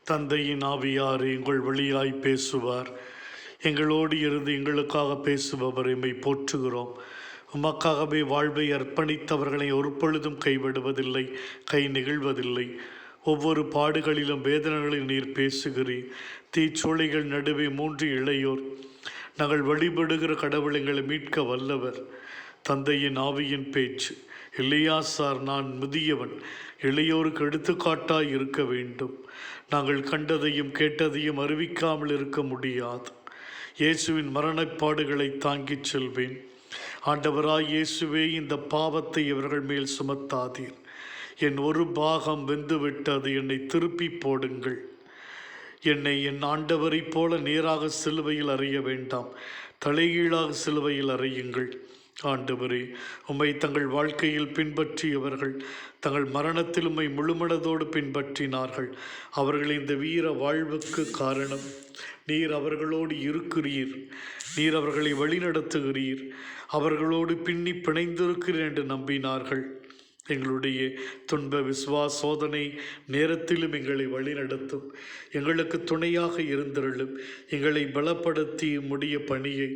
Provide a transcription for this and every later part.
தந்தையின் ஆவியார் எங்கள் வழியாய் பேசுவார். எங்களோடு இருந்து எங்களுக்காக பேசுபவர் எம்மை போற்றுகிறோம். உமக்காகவே வாழ்வை அர்ப்பணித்தவர்களை ஒருபொழுதும் கைவிடுவதில்லை, கை நெகிழ்வதில்லை. ஒவ்வொரு பாடுகளிலும் வேதனைகளில் நீர் பேசுகிறீர். தீச்சோலைகள் நடுவே 3 இளையோர். நாங்கள் வழிபடுகிற கடவுள் எங்களை மீட்க வல்லவர். தந்தையின் ஆவியின் பேச்சு. எலியாசார், நான் முதியவன், இளையோருக்கு எடுத்துக்காட்டாய் இருக்க வேண்டும். நாங்கள் கண்டதையும் கேட்டதையும் அறிவிக்காமல் இருக்க முடியாது. இயேசுவின் மரணப்பாடுகளை தாங்கிச் செல்வேன். ஆண்டவராய் இயேசுவே, இந்த பாவத்தை இவர்கள் மேல் சுமத்தாதீர். என் ஒரு பாகம் வெந்துவிட்டது, என்னை திருப்பி போடுங்கள். என்னை என் ஆண்டவரைப் போல நேராக சிலுவையில் அறைய வேண்டாம், தலைகீழாக சிலுவையில் அறையுங்கள். ஆண்டவரே, உம்மை தங்கள் வாழ்க்கையில் பின்பற்றியவர்கள் தங்கள் மரணத்தில் உம்மை முழுமனதோடு பின்பற்றினார்கள். அவர்கள் இந்த வீர வாழ்வுக்கு காரணம். நீர் அவர்களோடு இருக்கிறீர். நீர் அவர்களை வழிநடத்துகிறீர். அவர்களோடு பின்னி பிணைந்திருக்கிறீர் என்று நம்பினார்கள். எங்களுடைய துன்ப சோதனை நேரத்திலும் எங்களை வழிநடத்தும். எங்களுக்கு துணையாக இருந்தருளும். எங்களை பலப்படுத்தி முடிய பணியை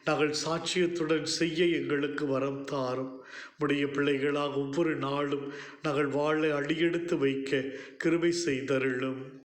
நாங்கள் சாட்சியத்துடன் செய்ய எங்களுக்கு வரம் தாரும். முடிய பிள்ளைகளாக ஒவ்வொரு நாளும் நாங்கள் வாழ அடியெடுத்து வைக்க கிருபை செய்தருளும்.